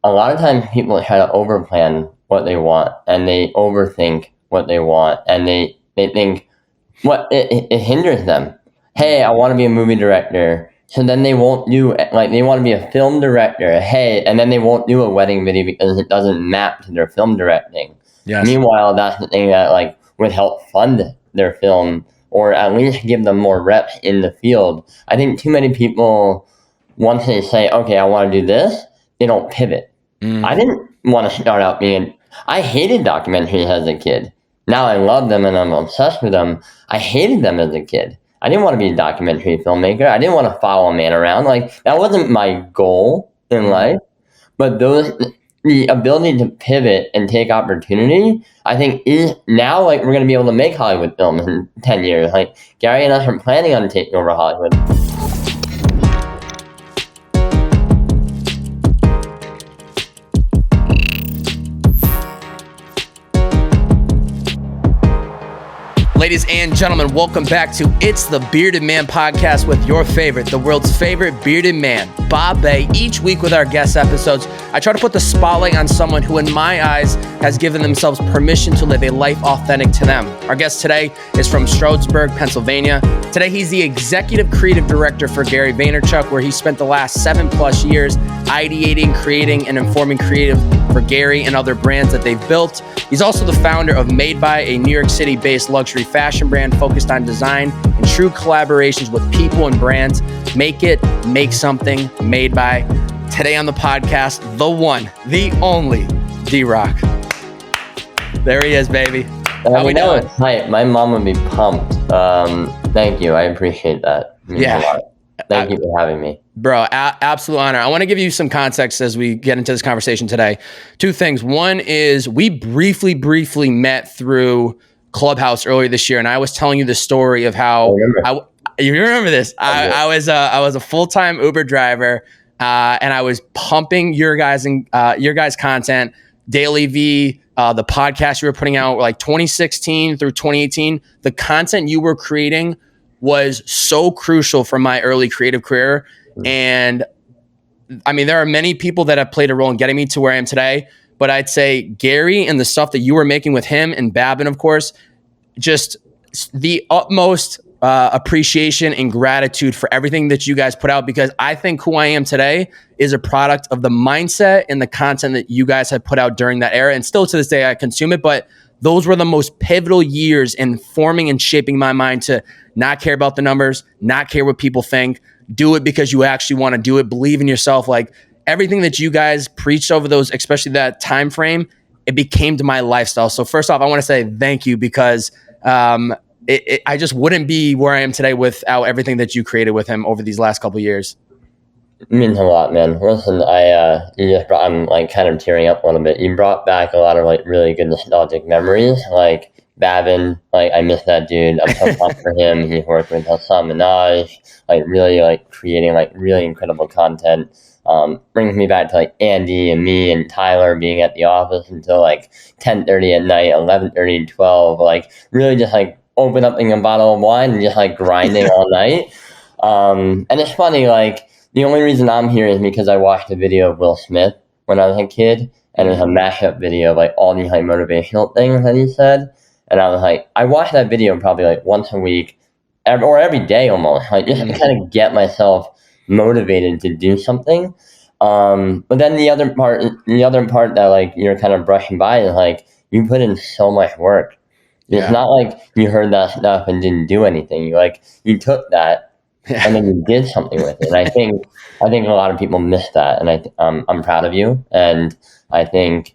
a lot of times people try to overplan what they want, and they overthink what they want, and they think it hinders them. Hey, I want to be a movie director. So then they won't do, like, they want to be a film director. Hey, and then they won't do a wedding video because it doesn't map to their film directing. Yes. Meanwhile, that's the thing that, like, would help fund their film, or at least give them more reps in the field. I think too many people, once they say, okay, I want to do this, they don't pivot. I didn't want to start out I hated documentaries as a kid. Now I love them and I'm obsessed with them. I hated them as a kid. I didn't want to be a documentary filmmaker. I didn't want to follow a man around. Like, that wasn't my goal in life. But the ability to pivot and take opportunity, I think, is now, like, we're going to be able to make Hollywood films in 10 years. Like, Gary and us are planning on taking over Hollywood. Ladies and gentlemen, welcome back to It's the Bearded Man podcast with your favorite, the world's favorite bearded man, Bobbbaaaay. Each week with our guest episodes, I try to put the spotlight on someone who, in my eyes, has given themselves permission to live a life authentic to them. Our guest today is from Stroudsburg, Pennsylvania. Today, he's the executive creative director for Gary Vaynerchuk, where he spent the last 7+ years ideating, creating, and informing creative for Gary and other brands that they've built. He's also the founder of Made By, a New York City-based luxury fashion brand focused on design and true collaborations with people and brands. Make something made by. Today on the podcast, the one, the only, D-Rock. There he is, baby. How we doing? Hi, my mom would be pumped. Thank you. I appreciate that. It means a lot. Thank you for having me. Bro, absolute honor. I want to give you some context as we get into this conversation today. Two things. One is we briefly met through Clubhouse earlier this year, and I was telling you the story of how you remember this. I was a full-time Uber driver, and I was pumping your guys' content, Daily V, the podcast you were putting out, like 2016 through 2018. The content you were creating was so crucial for my early creative career. And I mean, there are many people that have played a role in getting me to where I am today, but I'd say Gary and the stuff that you were making with him and Babin, of course, just the utmost appreciation and gratitude for everything that you guys put out, because I think who I am today is a product of the mindset and the content that you guys have put out during that era. And still to this day, I consume it, but those were the most pivotal years in forming and shaping my mind to not care about the numbers, not care what people think, do it because you actually want to do it, believe in yourself. Like, everything that you guys preached over those, especially that time frame, it became to my lifestyle. So first off, I want to say thank you, because I just wouldn't be where I am today without everything that you created with him over these last couple of years. It means a lot, man. Listen, I'm like kind of tearing up a little bit. You brought back a lot of like really good nostalgic memories, like Babin. Like, I miss that dude. I'm so pumped for him. He's worked with Hassan Minaj, like really like creating like really incredible content. Brings me back to like Andy and me and Tyler being at the office until like 10:30 at night, 11:30, 12. Like, really just like open up a bottle of wine and just like grinding all night. And it's funny, like, the only reason I'm here is because I watched a video of Will Smith when I was a kid, and it was a mashup video of like all these like motivational things that he said. And I was like, I watched that video probably like once a week or every day almost, like just to kind of get myself motivated to do something. But then the other part that like you're kind of brushing by is like, you put in so much work. It's not like you heard that stuff and didn't do anything. You took that and then you did something with it. And I think a lot of people miss that. And I'm proud of you. And I think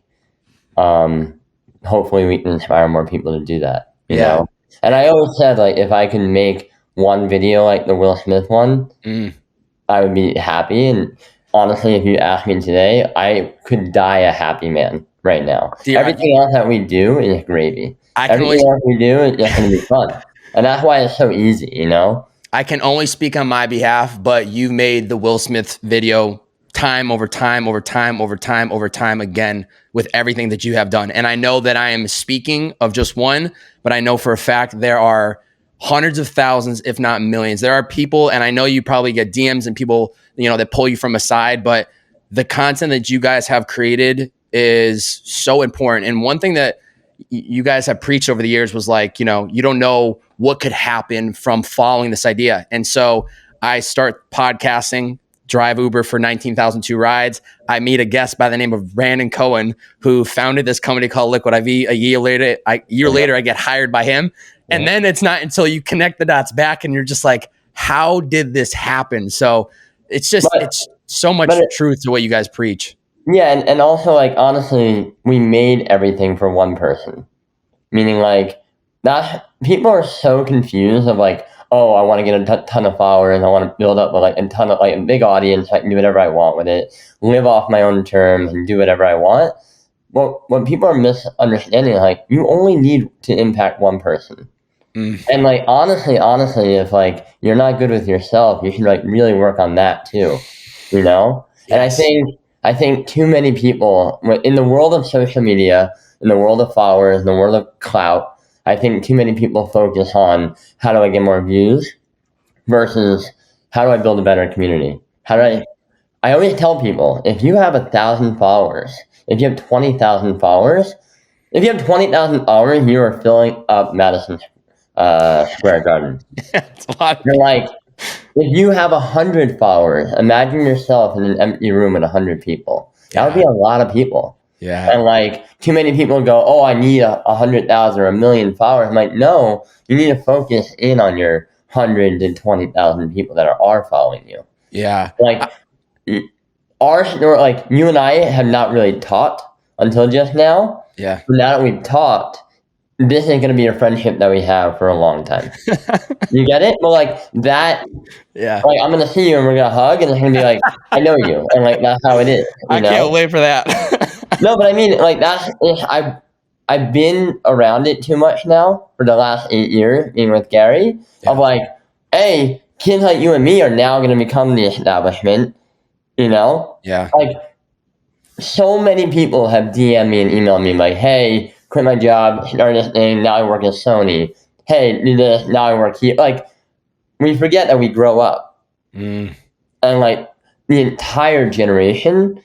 hopefully we can inspire more people to do that. You know? And I always said, like, if I could make one video like the Will Smith one, I would be happy. And honestly, if you ask me today, I could die a happy man right now. Everything else that we do is gravy. Everything else we do is just going to be fun. And that's why it's so easy, you know? I can only speak on my behalf, but you've made the Will Smith video time over time again with everything that you have done. And I know that I am speaking of just one, but I know for a fact there are hundreds of thousands, if not millions. There are people, and I know you probably get DMs and people, you know, that pull you from a side, but the content that you guys have created is so important. And one thing that you guys have preached over the years was like, you don't know what could happen from following this idea. And so I start podcasting, drive Uber for 19,002 rides. I meet a guest by the name of Brandon Cohen, who founded this company called Liquid IV. A year later, I get hired by him. And then it's not until you connect the dots back and you're just like, how did this happen? So it's so much truth to what you guys preach. Yeah. And also, like, honestly, we made everything for one person. Meaning, like, that people are so confused of like, oh, I want to get a ton of followers. I want to build up like a ton of like a big audience. I can do whatever I want with it, live off my own terms and do whatever I want. Well, what people are misunderstanding, like, you only need to impact one person. And like, honestly, if like you're not good with yourself, you should like really work on that too, Yes. And I think too many people in the world of social media, in the world of followers, in the world of clout, I think too many people focus on how do I get more views versus how do I build a better community? I always tell people, if you have 1,000 followers, if you have 20,000 followers, you are filling up Madison Square Garden. It's a lot. You're like, if you have 100 followers, imagine yourself in an empty room with 100 people. That would be a lot of people. Yeah. And like, too many people go, oh, I need 100,000 or 1 million followers. I'm like, no, you need to focus in on your 100 to 20,000 people that are following you. Yeah. Like, you and I have not really talked until just now. Yeah. But now that we've talked, this is going to be a friendship that we have for a long time. You get it? Well, like that. Yeah. Like, I'm going to see you and we're going to hug and it's going to be like, I know you. And like, that's how it is. I can't wait for that. No, but I mean, like, I've been around it too much now for the last 8 years, being with Gary, of like, hey, kids like you and me are now going to become the establishment, Yeah. Like, so many people have DM'd me and emailed me like, hey, quit my job, start this thing, now I work at Sony. Hey, do this, now I work here. Like, we forget that we grow up. And like, the entire generation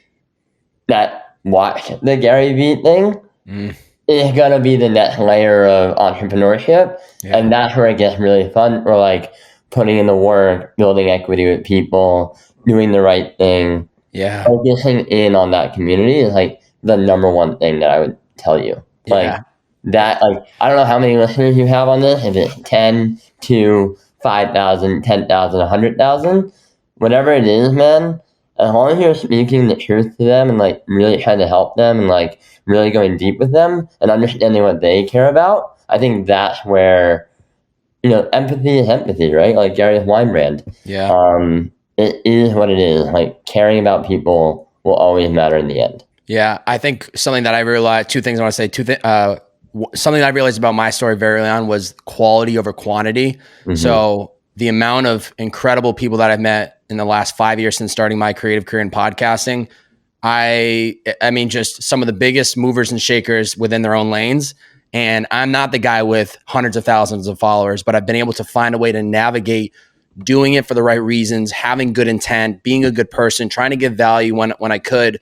that watch the Gary Vee thing is going to be the next layer of entrepreneurship. Yeah. And that's where it gets really fun. We're like putting in the work, building equity with people, doing the right thing. Yeah. Focusing in on that community is like the number one thing that I would tell you. Like that, like, I don't know how many listeners you have on this, if it's 10 to 5,000, 10,000, 100,000, whatever it is, man. As long as you're speaking the truth to them and like really trying to help them and like really going deep with them and understanding what they care about, I think that's where, empathy is empathy, right? Like Gary's wine brand. Yeah. It is what it is. Like, caring about people will always matter in the end. Yeah. I think something that I realized, two things I want to say, something that I realized about my story very early on was quality over quantity. Mm-hmm. So the amount of incredible people that I've met in the last 5 years since starting my creative career in podcasting, I mean, just some of the biggest movers and shakers within their own lanes. And I'm not the guy with hundreds of thousands of followers, but I've been able to find a way to navigate doing it for the right reasons, having good intent, being a good person, trying to give value when I could.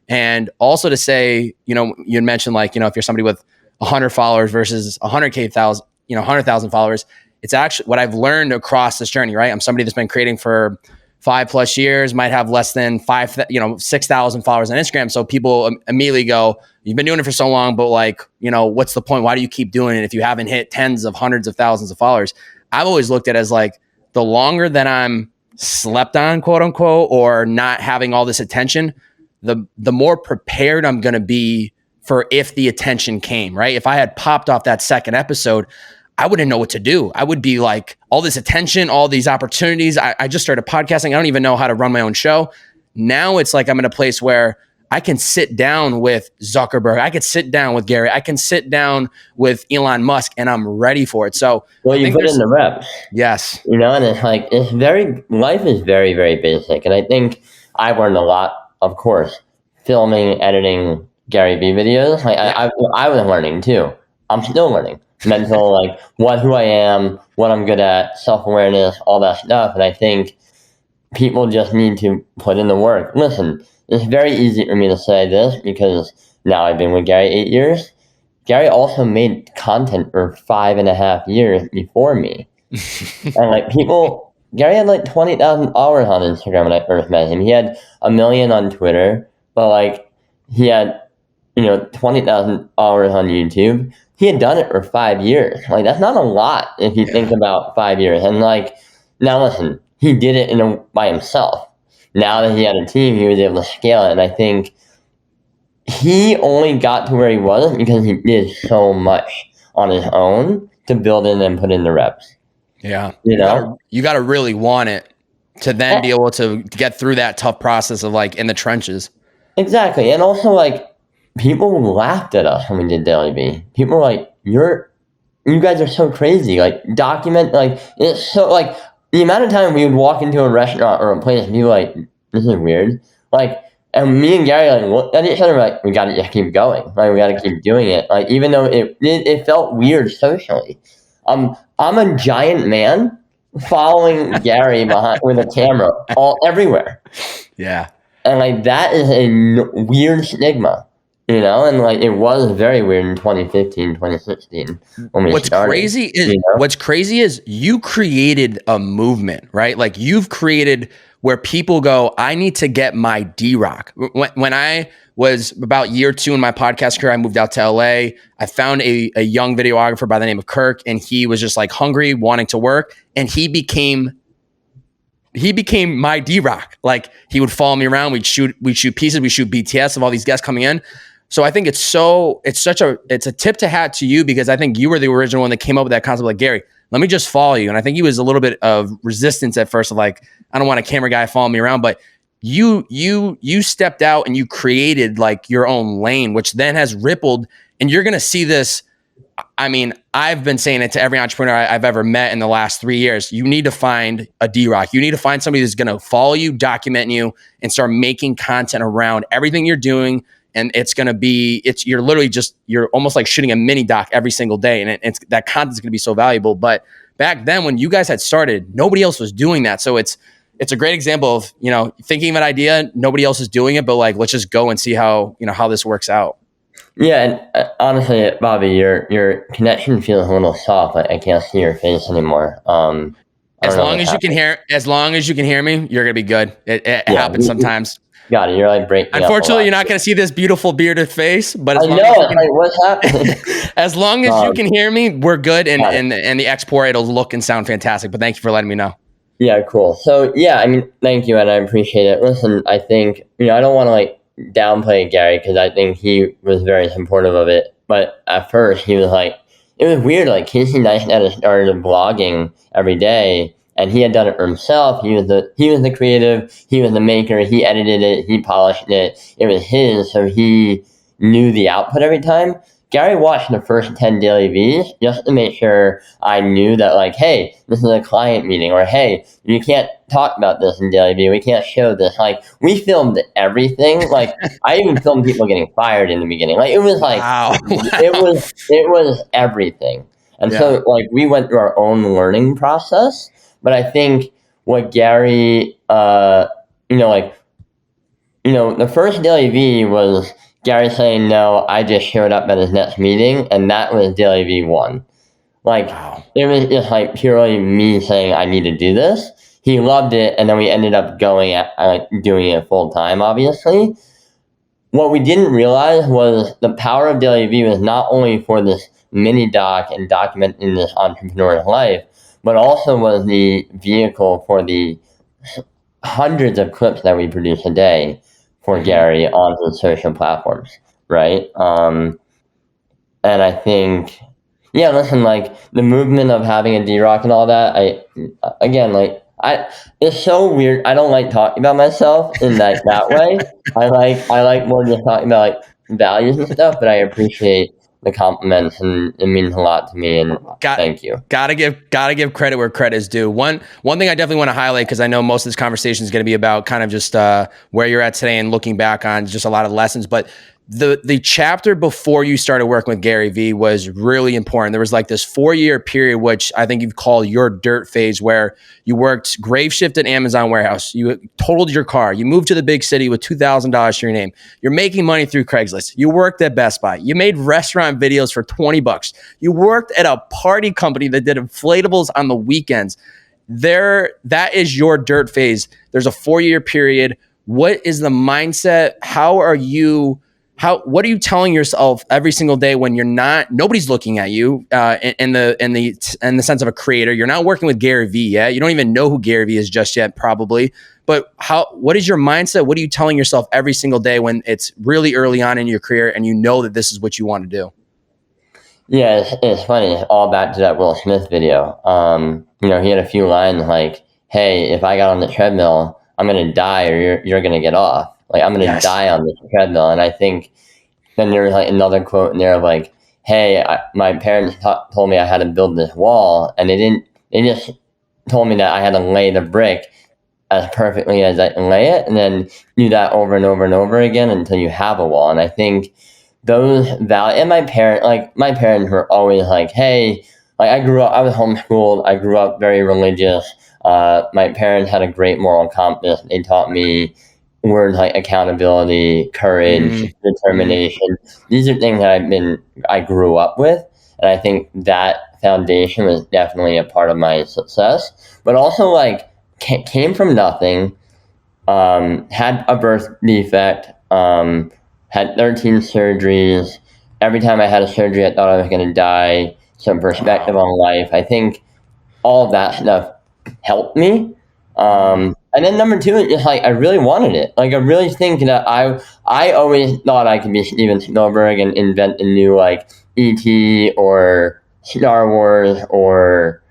And also to say, you had mentioned like, if you're somebody with 100 followers versus 100,000 followers, it's actually what I've learned across this journey, right? I'm somebody that's been creating for 5+ years, might have less than 6,000 followers on Instagram. So people immediately go, you've been doing it for so long, but like, what's the point? Why do you keep doing it if you haven't hit tens of hundreds of thousands of followers? I've always looked at it as like, the longer that I'm slept on, quote unquote, or not having all this attention, the more prepared I'm going to be for if the attention came, right? If I had popped off that second episode, I wouldn't know what to do. I would be like, all this attention, all these opportunities. I just started podcasting. I don't even know how to run my own show. Now it's like I'm in a place where I can sit down with Zuckerberg. I could sit down with Gary. I can sit down with Elon Musk, and I'm ready for it. So, well, you put in the reps. Yes. And it's like, life is very, very basic. And I think I've learned a lot, of course, filming, editing Gary Vee videos. Like, I was learning too. I'm still learning. Mental, like who I am, what I'm good at, self-awareness, all that stuff. And I think people just need to put in the work. Listen, it's very easy for me to say this because now I've been with Gary 8 years. Gary also made content for 5.5 years before me. And like Gary had like 20,000 hours on Instagram when I first met him. He had 1 million on Twitter, but like he had, 20,000 hours on YouTube. He had done it for 5 years. Like that's not a lot if you think about 5 years. And like, now listen, he did it by himself. Now that he had a team, he was able to scale it. And I think he only got to where he was because he did so much on his own to build in and put in the reps. Yeah. You got to really want it to then be able to get through that tough process of like in the trenches. Exactly. And also like people laughed at us when we did Daily V. People were like, you guys are so crazy. Like document, like it's so like the amount of time we would walk into a restaurant or a place and be like, this is weird. Like, and me and Gary like looked at each other like, we gotta just keep going. Like we gotta keep doing it. Like even though it felt weird socially. I'm a giant man following Gary behind with a camera everywhere. Yeah. And like that is a weird stigma, and like it was very weird in 2015, 2016 when we started. What's crazy is you created a movement, right? Like you've created where people go, I need to get my D-Rock. When I was about year 2 in my podcast career, I moved out to LA. I found a young videographer by the name of Kirk, and he was just like hungry, wanting to work. And he became my D-Rock. Like he would follow me around. We'd shoot pieces. We shoot BTS of all these guests coming in. So I think it's a tip to hat to you because I think you were the original one that came up with that concept. Like Gary, let me just follow you. And I think he was a little bit of resistance at first of like, I don't want a camera guy following me around, but you stepped out and you created like your own lane, which then has rippled, and you're going to see this. I mean, I've been saying it to every entrepreneur I've ever met in the last 3 years. You need to find a D-Rock. You need to find somebody that's going to follow you, document you, and start making content around everything you're doing. And it's going to be, you're almost like shooting a mini doc every single day. And that content is going to be so valuable. But back then when you guys had started, nobody else was doing that. So it's a great example of, thinking of an idea, nobody else is doing it, but like, let's just go and see how this works out. Yeah. And honestly, Bobby, your connection feels a little soft. Like I can't see your face anymore. As long as you can hear me, you're going to be good. It happens sometimes. Got it. You're like breaking. Unfortunately, you're not going to see this beautiful bearded face, but what's happening? As long as you can hear me, we're good. And the export, it'll look and sound fantastic. But thank you for letting me know. Yeah, cool. So yeah, I mean, thank you, and I appreciate it. Listen, I think I don't want to like downplay Gary because I think he was very supportive of it. But at first, he was like, it was weird. Like Casey Neistat started blogging every day. And he had done it for himself. He was the creative. He was the maker. He edited it. He polished it. It was his, so he knew the output every time. Gary watched the first 10 Daily V's just to make sure I knew that, like, hey, this is a client meeting, or hey, you can't talk about this in Daily V. We can't show this. Like, we filmed everything. Like, I even filmed people getting fired in the beginning. Like, it was like, wow. It was everything. And so, like, we went through our own learning process. But I think what Gary, the first Daily V was Gary saying, no, I just showed up at his next meeting, and that was Daily V1. Like, It was just like purely me saying I need to do this. He loved it, and then we ended up doing it full time, obviously. What we didn't realize was the power of Daily V was not only for this mini doc and documenting this entrepreneur's life, but also was the vehicle for the hundreds of clips that we produce a day for Gary on the social platforms, right? And I think, like the movement of having a D-Rock and all that, it's so weird. I don't like talking about myself in that way. I like more just talking about like values and stuff, but I appreciate the compliments, and it means a lot to me, and thank you. Gotta give credit where credit is due. One thing I definitely want to highlight, because I know most of this conversation is going to be about kind of just where you're at today and looking back on just a lot of lessons, but the chapter before you started working with Gary V was really important. There was like this 4-year period, which I think you've called your dirt phase, where you worked grave shift at Amazon warehouse. You totaled your car. You moved to the big city with $2,000 to your name. You're making money through Craigslist. You worked at Best Buy. You made restaurant videos for $20. You worked at a party company that did inflatables on the weekends. That is your dirt phase. There's a 4-year period. What is the mindset? What are you telling yourself every single day when nobody's looking at you in the sense of a creator? You're not working with Gary V yet. You don't even know who Gary V is just yet, probably. But what is your mindset? What are you telling yourself every single day when it's really early on in your career and you know that this is what you want to do? Yeah, it's funny. It's all back to that Will Smith video. He had a few lines like, "Hey, if I got on the treadmill, I'm gonna die, or you're gonna get off. Like, I'm gonna die on this treadmill." And I think then there's like another quote in there of like, "Hey, my parents told me I had to build this wall, and they didn't. They just told me that I had to lay the brick as perfectly as I can lay it, and then do that over and over and over again until you have a wall." And I think those values, and my parents were always like, "Hey," like I was homeschooled. I grew up very religious. My parents had a great moral compass. They taught me words like accountability, courage, determination. These are things that I grew up with. And I think that foundation was definitely a part of my success, but also like came from nothing, had a birth defect, had 13 surgeries. Every time I had a surgery, I thought I was going to die. Some perspective on life. I think all of that stuff helped me. And then number two, it's like I really wanted it. Like I really think that I always thought I could be Steven Spielberg and invent a new like E.T. or Star Wars or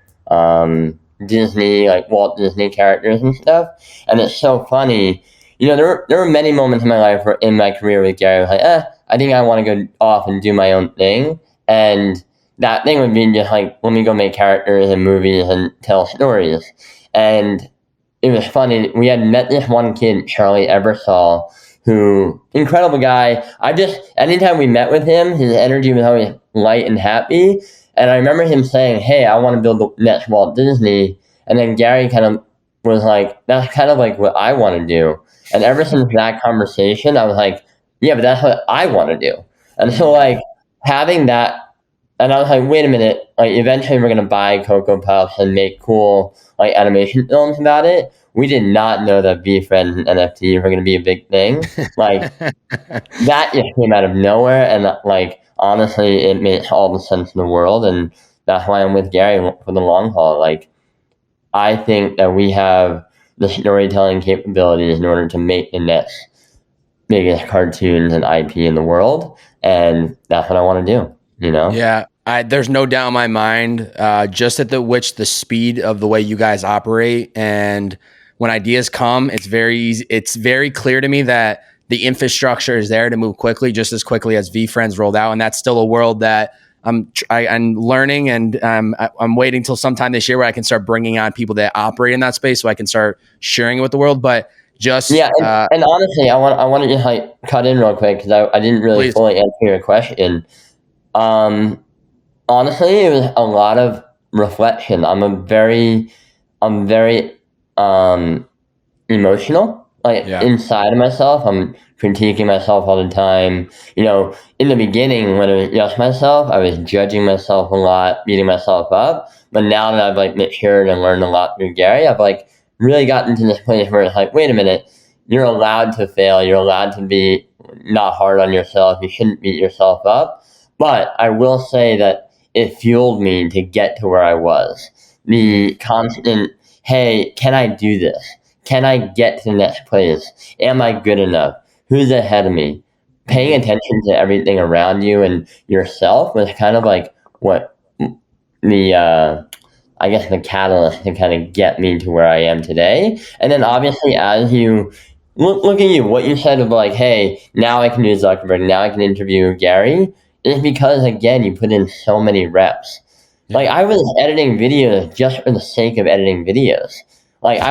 Disney, like Walt Disney characters and stuff. And it's so funny. There were many moments in my life where in my career with Gary, I was like, I think I want to go off and do my own thing. And that thing would be just like, let me go make characters and movies and tell stories. And it was funny. We had met this one kid, Charlie Ebersol, who, incredible guy. Anytime we met with him, his energy was always light and happy. And I remember him saying, "Hey, I want to build the next Walt Disney." And then Gary kind of was like, "That's kind of like what I want to do." And ever since that conversation, I was like, "Yeah, but that's what I want to do." And so like having that, and I was like, wait a minute, like eventually we're going to buy Cocoa Puffs and make cool like animation films about it. We did not know that VFriends and NFTs were going to be a big thing. Like that just came out of nowhere. And like, honestly, it makes all the sense in the world. And that's why I'm with Gary for the long haul. Like, I think that we have the storytelling capabilities in order to make the next biggest cartoons and IP in the world. And that's what I want to do, Yeah. There's no doubt in my mind, just at which the speed of the way you guys operate, and when ideas come, it's very easy. It's very clear to me that the infrastructure is there to move quickly, just as quickly as VFriends rolled out, and that's still a world that I'm learning, and I'm waiting till sometime this year where I can start bringing on people that operate in that space, so I can start sharing it with the world. But just and honestly, I want to just like cut in real quick because I didn't really fully answer your question. Honestly, it was a lot of reflection. I'm very emotional. Inside of myself, I'm critiquing myself all the time. In the beginning, when it was just myself, I was judging myself a lot, beating myself up. But now that I've like matured and learned a lot through Gary, I've like really gotten to this place where it's like, wait a minute, you're allowed to fail. You're allowed to be not hard on yourself. You shouldn't beat yourself up. But I will say that it fueled me to get to where I was. The constant, hey, can I do this? Can I get to the next place? Am I good enough? Who's ahead of me? Paying attention to everything around you and yourself was kind of like what the catalyst to kind of get me to where I am today. And then obviously as you look at you, what you said of like, hey, now I can do Zuckerberg, now I can interview Gary, is because again, you put in so many reps. Like I was editing videos just for the sake of editing videos. Like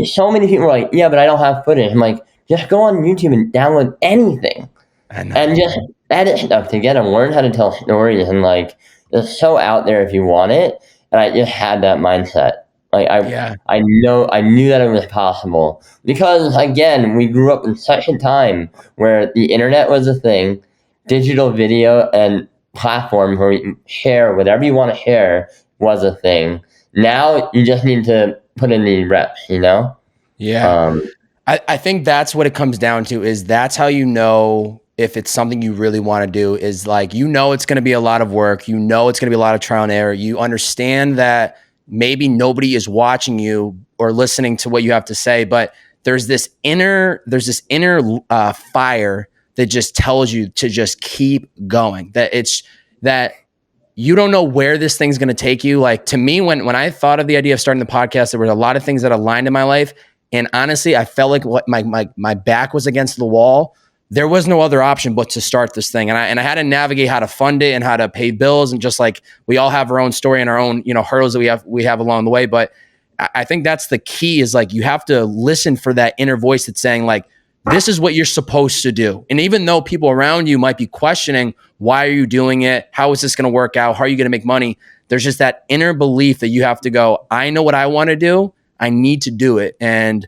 so many people were like, yeah, but I don't have footage. I'm like, just go on YouTube and download anything. I know. and just edit stuff together, learn how to tell stories, and like it's so out there if you want it. And I just had that mindset. Like I knew that it was possible because again, we grew up in such a time where the internet was a thing, digital video and platform where you share whatever you want to share was a thing. Now you just need to put in the reps, you know? Yeah. I think that's what it comes down to, is that's how you know if it's something you really want to do, is like, you know, it's going to be a lot of work. You know, it's going to be a lot of trial and error. You understand that maybe nobody is watching you or listening to what you have to say, but there's this inner fire that just tells you to just keep going, that you don't know where this thing's going to take you. Like, to me, when I thought of the idea of starting the podcast, there were a lot of things that aligned in my life. And honestly, I felt like what my back was against the wall. There was no other option but to start this thing. And I had to navigate how to fund it and how to pay bills. And just like, we all have our own story and our own, hurdles that we have along the way. But I think that's the key, is like, you have to listen for that inner voice that's saying like, this is what you're supposed to do. And even though people around you might be questioning, why are you doing it? How is this going to work out? How are you going to make money? There's just that inner belief that you have to go, I know what I want to do. I need to do it. And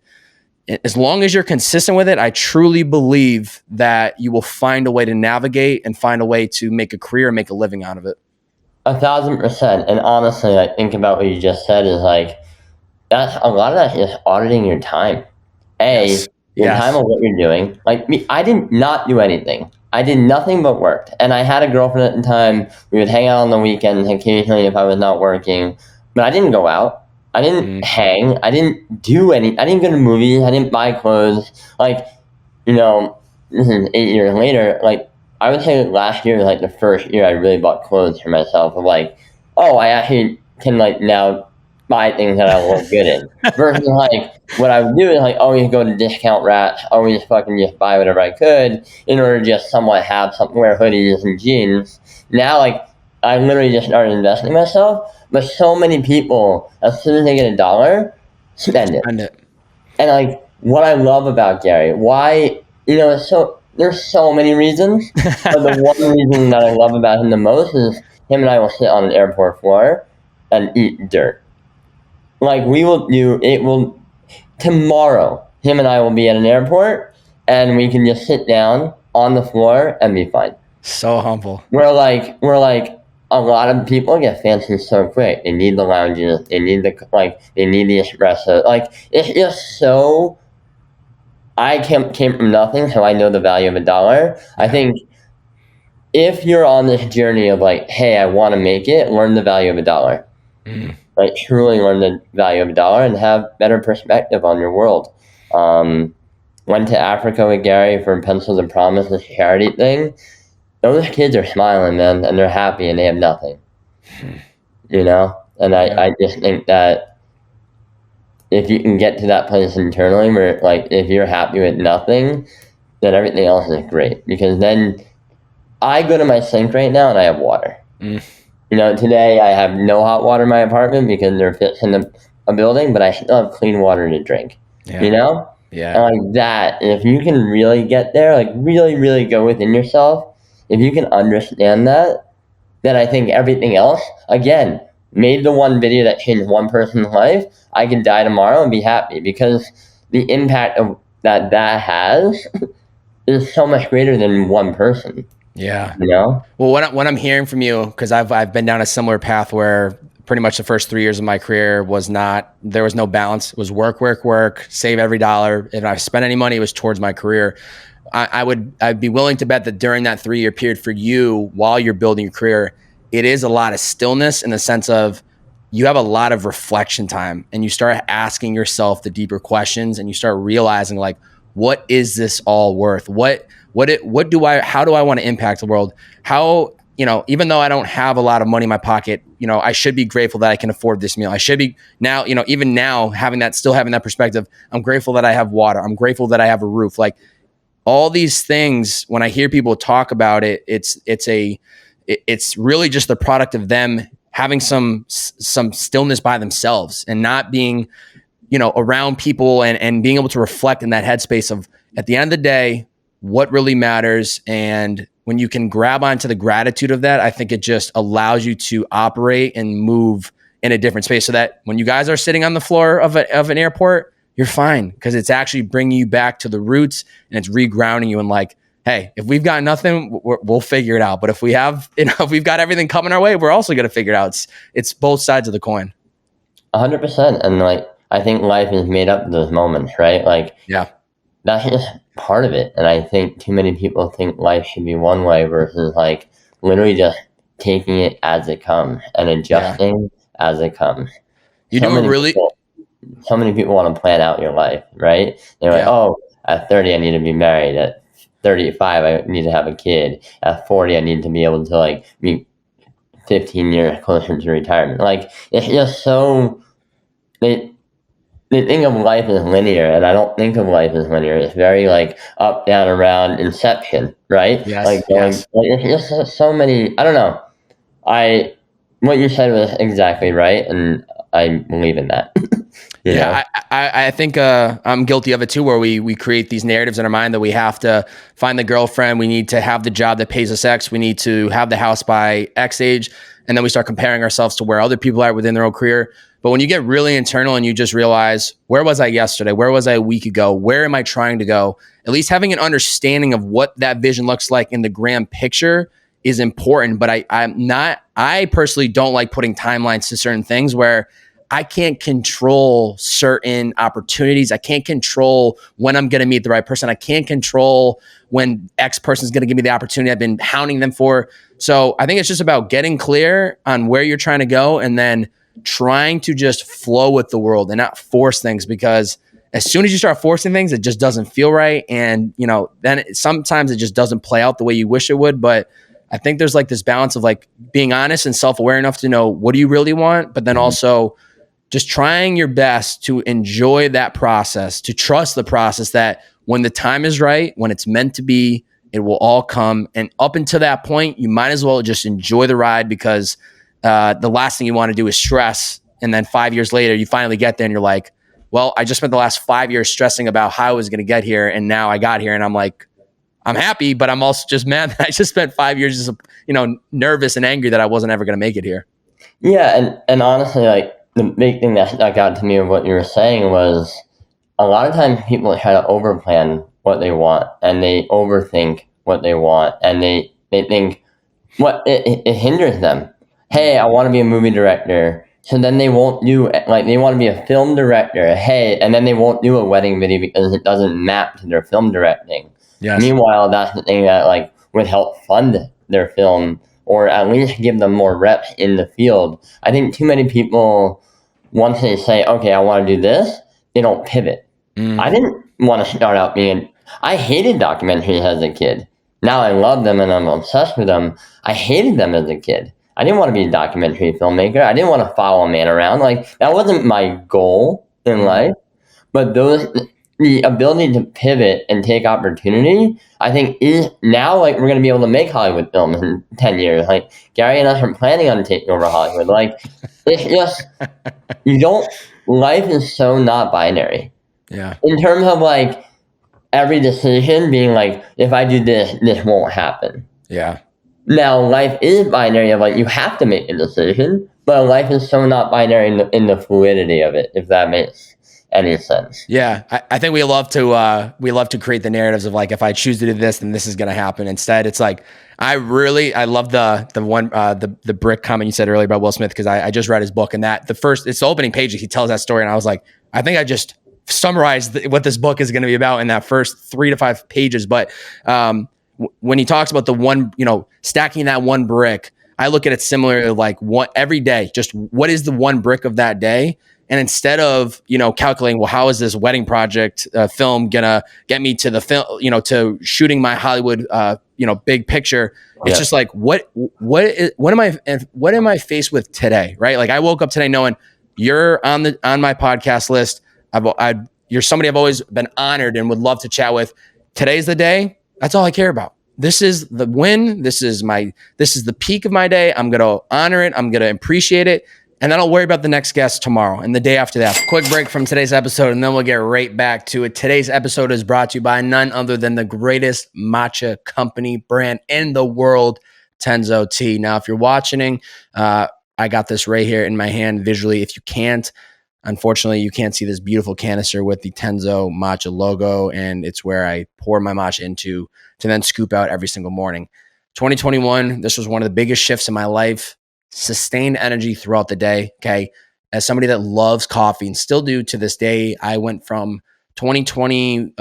as long as you're consistent with it, I truly believe that you will find a way to navigate and find a way to make a career and make a living out of it. 1,000%. And honestly, I think about what you just said is like, that's a lot of that is auditing your time. Your time of what you're doing. Like me, I did not do anything. I did nothing but worked. And I had a girlfriend at the time. We would hang out on the weekends occasionally if I was not working. But I didn't go out. I didn't hang. I didn't do any. I didn't go to movies. I didn't buy clothes. Like, this is 8 years later. Like, I would say last year was like the first year I really bought clothes for myself. Of like, oh, I actually can like now buy things that I look good in. Versus like what I would do is like always go to discount rats, always fucking just buy whatever I could in order to just somewhat have something, wear hoodies and jeans. Now like I literally just started investing in myself, but so many people, as soon as they get $1, spend it. And like what I love about Gary, why there's so many reasons, but the one reason that I love about him the most is him and I will sit on an airport floor and eat dirt. Like tomorrow, him and I will be at an airport and we can just sit down on the floor and be fine. So humble. We're like a lot of people get fancy so quick. They need the lounges, they need the espresso. Like it's just so. I came from nothing, so I know the value of $1. Yeah. I think if you're on this journey of like, hey, I want to make it, learn the value of $1. Like truly learn the value of $1 and have better perspective on your world. Went to Africa with Gary for Pencils and Promise, this charity thing. Those kids are smiling, man, and they're happy and they have nothing. And I just think that if you can get to that place internally where like if you're happy with nothing, then everything else is great. Because then I go to my sink right now and I have water. Today I have no hot water in my apartment because they're fixing a building, but I still have clean water to drink. Yeah. And like that, if you can really get there, like really, really go within yourself, if you can understand that, then I think everything else, again, made the one video that changed one person's life, I can die tomorrow and be happy because the impact of that has is so much greater than one person. Yeah. Well, what I'm hearing from you, because I've been down a similar path where pretty much the first 3 years of my career there was no balance. It was work, save every dollar. If I spent any money, it was towards my career. I'd be willing to bet that during that 3-year period for you, while you're building your career, it is a lot of stillness in the sense of you have a lot of reflection time and you start asking yourself the deeper questions and you start realizing like, what is this all worth? How do I want to impact the world? How, even though I don't have a lot of money in my pocket, I should be grateful that I can afford this meal. I should be now, even now having that perspective, I'm grateful that I have water. I'm grateful that I have a roof. Like all these things, when I hear people talk about it, it's really just the product of them having some stillness by themselves and not being, around people and being able to reflect in that headspace of, at the end of the day, what really matters. And when you can grab onto the gratitude of that, I think it just allows you to operate and move in a different space, so that when you guys are sitting on the floor of an airport, you're fine, because it's actually bringing you back to the roots, and it's regrounding you. And like, hey, if we've got nothing, we'll figure it out. But if we have, if we've got everything coming our way, we're also going to figure it out. It's both sides of the coin. 100%. And like, I think life is made up of those moments, right? Like, yeah, that's just part of it. And I think too many people think life should be one way versus like literally just taking it as it comes and adjusting as it comes. So many people want to plan out your life, right? They're like, oh, at 30, I need to be married. At 35, I need to have a kid. At 40, I need to be able to like be 15 years closer to retirement. Like, it's just so, they think of life as linear, and I don't think of life as linear. It's very like up, down, around, Inception, right? Yes, like, it's just so many, I don't know. What you said was exactly right, and I believe in that. I think I'm guilty of it too, where we create these narratives in our mind that we have to find the girlfriend, we need to have the job that pays us X, we need to have the house by X age, and then we start comparing ourselves to where other people are within their own career. But when you get really internal and you just realize, where was I yesterday? Where was I a week ago? Where am I trying to go? At least having an understanding of what that vision looks like in the grand picture is important. But I personally don't like putting timelines to certain things where I can't control certain opportunities. I can't control when I'm going to meet the right person. I can't control when X person is going to give me the opportunity I've been hounding them for. So I think it's just about getting clear on where you're trying to go, and then trying to just flow with the world and not force things, because as soon as you start forcing things, it just doesn't feel right. And, then sometimes it just doesn't play out the way you wish it would. But I think there's like this balance of like being honest and self-aware enough to know what do you really want, but then also just trying your best to enjoy that process, to trust the process, that when the time is right, when it's meant to be, it will all come. And up until that point, you might as well just enjoy the ride, because the last thing you want to do is stress. And then 5 years later, you finally get there and you're like, well, I just spent the last 5 years stressing about how I was going to get here. And now I got here, and I'm like, I'm happy, but I'm also just mad that I just spent 5 years just, nervous and angry that I wasn't ever going to make it here. Yeah. And honestly, like, the big thing that got to me of what you were saying was, a lot of times people try to overplan what they want, and they overthink what they want, and they think it hinders them. Hey, I want to be a movie director. So then they won't do, like, they want to be a film director. Hey, and then they won't do a wedding video because it doesn't map to their film directing. Yes. Meanwhile, that's the thing that like would help fund their film, or at least give them more reps in the field. I think too many people, once they say, okay, I want to do this, they don't pivot. I didn't want to start out I hated documentaries as a kid. Now I love them and I'm obsessed with them. I hated them as a kid. I didn't want to be a documentary filmmaker. I didn't want to follow a man around. Like, that wasn't my goal in life. But the ability to pivot and take opportunity, I think, is now, like, we're going to be able to make Hollywood films in 10 years. Like, Gary and us are planning on taking over Hollywood. Like, it's just, life is so not binary. Yeah. In terms of, like, every decision being like, if I do this, this won't happen. Yeah. Now, life is binary of like, you have to make a decision, but life is so not binary in the fluidity of it, if that makes any sense. Yeah. I think we love to create the narratives of like, if I choose to do this, then this is going to happen. Instead, it's like, I love the brick comment you said earlier about Will Smith, because I just read his book, and it's the opening page, he tells that story, and I was like, I think I just summarized what this book is going to be about in that first 3 to 5 pages. But when he talks about the one, stacking that one brick, I look at it similarly, like every day, just what is the one brick of that day? And instead of, calculating, well, how is this wedding project film gonna get me to the film, to shooting my Hollywood, big picture, it's just like, what am I faced with today? Right. Like, I woke up today knowing you're on my podcast list. You're somebody I've always been honored and would love to chat with. Today's the day. That's all I care about. This is the win. This is the peak of my day. I'm going to honor it. I'm going to appreciate it. And then I'll worry about the next guest tomorrow and the day after that. Quick break from today's episode, and then we'll get right back to it. Today's episode is brought to you by none other than the greatest matcha company brand in the world, Tenzo Tea. Now, if you're watching, I got this right here in my hand visually. If you can't, unfortunately, you can't see this beautiful canister with the Tenzo matcha logo, and it's where I pour my matcha into to then scoop out every single morning. 2021, this was one of the biggest shifts in my life. Sustained energy throughout the day. Okay. As somebody that loves coffee and still do to this day, I went from 2020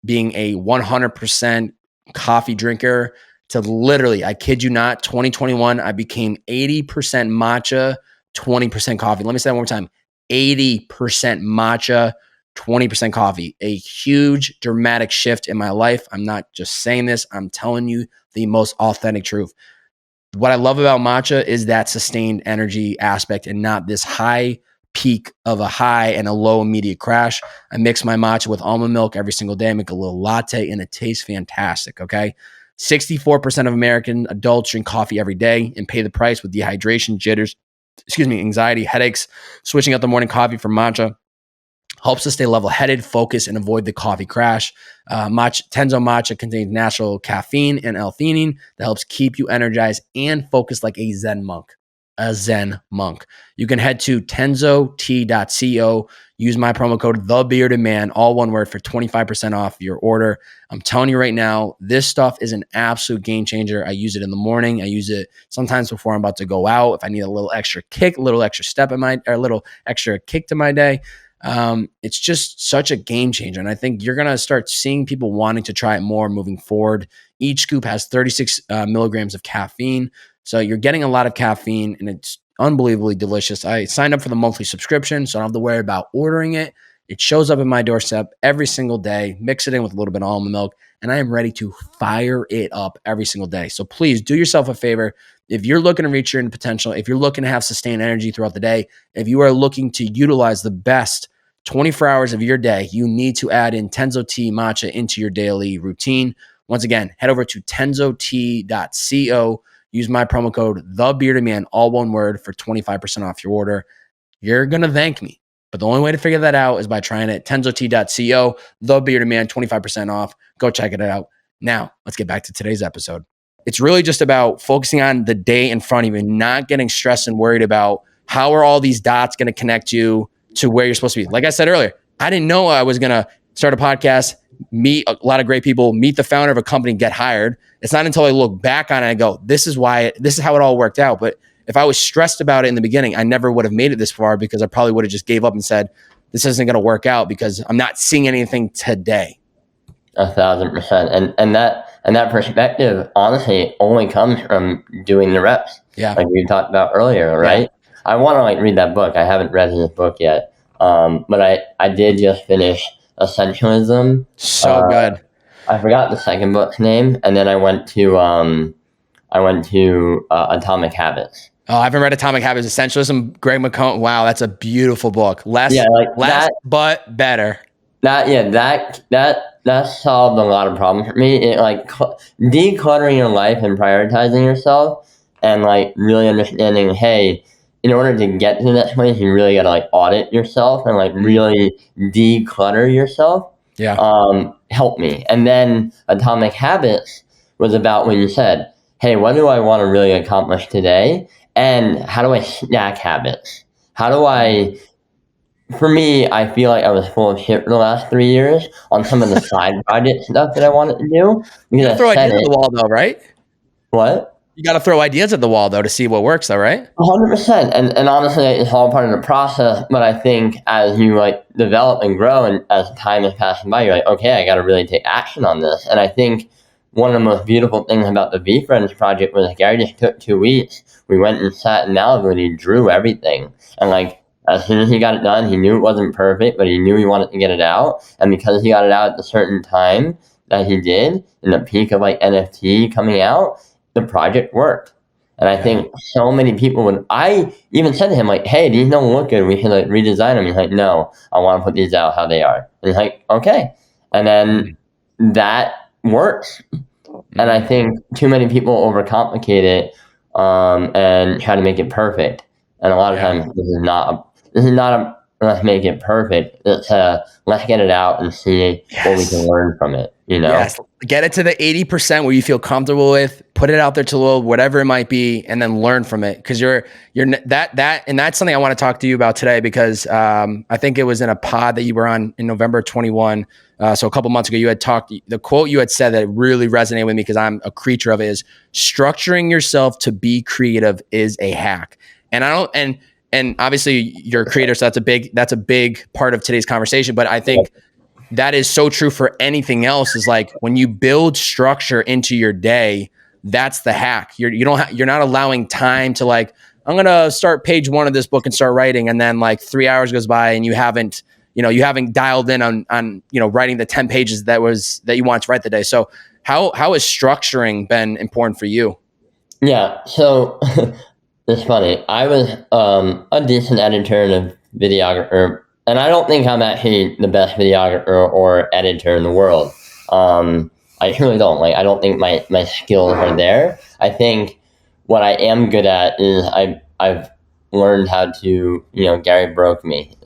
being a 100% coffee drinker to literally, I kid you not, 2021, I became 80% matcha, 20% coffee. Let me say that one more time. 80% matcha, 20% coffee. A huge dramatic shift in my life. I'm not just saying this. I'm telling you the most authentic truth. What I love about matcha is that sustained energy aspect and not this high peak of a high and a low immediate crash. I mix my matcha with almond milk every single day. I make a little latte and it tastes fantastic, okay? 64% of American adults drink coffee every day and pay the price with dehydration, jitters, anxiety, headaches. Switching out the morning coffee for matcha helps us stay level-headed, focused, and avoid the coffee crash. Tenzo matcha contains natural caffeine and L-theanine that helps keep you energized and focused like a Zen monk. You can head to tenzot.co, use my promo code TheBeardedMan, all one word, for 25% off your order. I'm telling you right now, this stuff is an absolute game changer. I use it in the morning. I use it sometimes before I'm about to go out. If I need a little extra kick, a little extra kick to my day. It's just such a game changer. And I think you're going to start seeing people wanting to try it more moving forward. Each scoop has 36 milligrams of caffeine. So you're getting a lot of caffeine and it's unbelievably delicious. I signed up for the monthly subscription, so I don't have to worry about ordering it. It shows up in my doorstep every single day, mix it in with a little bit of almond milk, and I am ready to fire it up every single day. So please do yourself a favor. If you're looking to reach your potential, if you're looking to have sustained energy throughout the day, if you are looking to utilize the best 24 hours of your day, you need to add in Tenzo Tea Matcha into your daily routine. Once again, head over to tenzot.co. Use my promo code TheBeardedMan, all one word, for 25% off your order. You're going to thank me. But the only way to figure that out is by trying it. tenzot.co, TheBeardedMan, 25% off. Go check it out. Now, let's get back to today's episode. It's really just about focusing on the day in front of you, not getting stressed and worried about how are all these dots going to connect you to where you're supposed to be. Like I said earlier, I didn't know I was going to start a podcast, meet a lot of great people, meet the founder of a company, get hired. It's not until I look back on it and go, this is how it all worked out. But if I was stressed about it in the beginning, I never would have made it this far because I probably would have just gave up and said, this isn't going to work out because I'm not seeing anything today. 1,000%. And that perspective honestly only comes from doing the reps. Yeah. Like we talked about earlier, right? Yeah. I want to read that book. I haven't read his book yet. But I did just finish Essentialism. So good. I forgot the second book's name, and then I went to Atomic Habits. Oh, I haven't read Atomic Habits. Essentialism, Greg McCone. Wow, that's a beautiful book. Less but better. That solved a lot of problems for me. It decluttering your life and prioritizing yourself, and really understanding, hey, in order to get to the next place, you really got to audit yourself and really declutter yourself. Yeah. Helped me. And then Atomic Habits was about when you said, hey, what do I want to really accomplish today? And how do I stack habits? For me, I feel like I was full of shit for the last 3 years on some of the side project stuff that I wanted to do. You gotta throw ideas at the wall though, right? What? You got to throw ideas at the wall, though, to see what works, though, right? 100%. And honestly, it's all part of the process. But I think as you develop and grow, and as time is passing by, you're like, okay, I got to really take action on this. And I think one of the most beautiful things about the V Friends project was Gary just took 2 weeks. We went and sat in Malibu and he drew everything. And as soon as he got it done, he knew it wasn't perfect, but he knew he wanted to get it out. And because he got it out at a certain time that he did, in the peak of NFT coming out, the project worked. And I think so many people I even said to him, hey, these don't look good. We should redesign them. He's like, no, I want to put these out how they are. And he's like, okay. And then that works. And I think too many people overcomplicate it and try to make it perfect. And a lot of times this is not a let's make it perfect. It's let's get it out and see what we can learn from it, you know? Yes. Get it to the 80% where you feel comfortable with, put it out there to the world, whatever it might be, and then learn from it. Cause you're that, and that's something I want to talk to you about today because, I think it was in a pod that you were on in November 21. So a couple months ago, you had talked, the quote you had said that really resonated with me because I'm a creature of it is structuring yourself to be creative is a hack. And and obviously you're a creator, so that's a big part of today's conversation. But I think that is so true for anything else is like when you build structure into your day, that's the hack. You're not allowing time to like, I'm going to start page 1 of this book and start writing. And then like 3 hours goes by and you haven't dialed in on, writing the 10 pages that you want to write the day. So how has structuring been important for you? Yeah. So it's funny. I was a decent editor and a videographer, and I don't think I'm actually the best videographer or editor in the world. I really don't. I don't think my skills are there. I think what I am good at is I've learned how to, Gary broke me.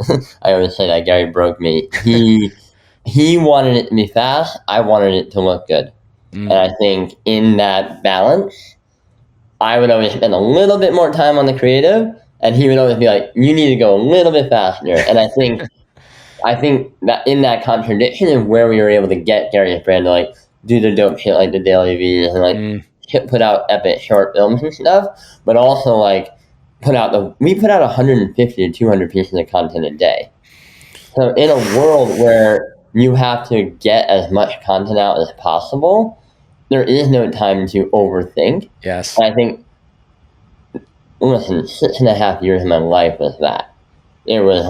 I always say that Gary broke me. He wanted it to be fast. I wanted it to look good. And I think in that balance, I would always spend a little bit more time on the creative, and he would always be like, you need to go a little bit faster. And I think that in that contradiction of where we were able to get Gary's brand to do the dope shit like the Daily V's and put out epic short films and stuff, but also we put out 150 to 200 pieces of content a day. So in a world where you have to get as much content out as possible, there is no time to overthink. Yes. And I think, listen, 6.5 years of my life was that. It was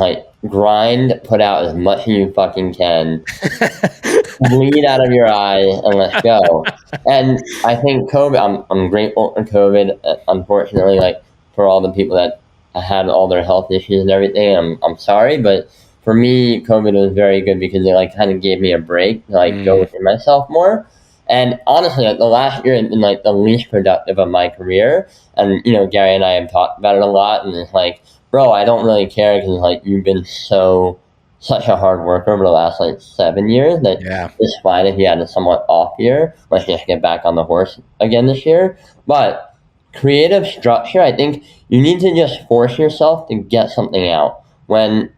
grind, put out as much as you fucking can, bleed out of your eyes, and let's go. And I think COVID, I'm grateful for COVID, unfortunately, for all the people that had all their health issues and everything. I'm sorry, but for me, COVID was very good because it kind of gave me a break to go within myself more. And honestly, the last year has been the least productive of my career. And, Gary and I have talked about it a lot. And it's bro, I don't really care because you've been such a hard worker over the last 7 years that it's fine if you had a somewhat off year. Let's just get back on the horse again this year. But creative structure, I think you need to just force yourself to get something out. When,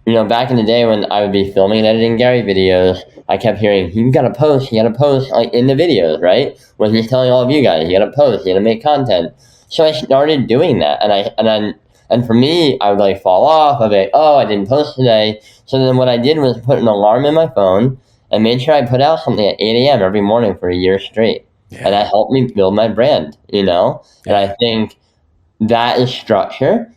back in the day when I would be filming and editing Gary videos, I kept hearing, you gotta post in the videos, right? When he's telling all of you guys, you gotta post, you gotta make content. So I started doing that, and for me, I would fall off. I'd be like, oh, I didn't post today. So then what I did was put an alarm in my phone and made sure I put out something at 8 a.m. every morning for a year straight. Yeah. And that helped me build my brand, And I think that is structure.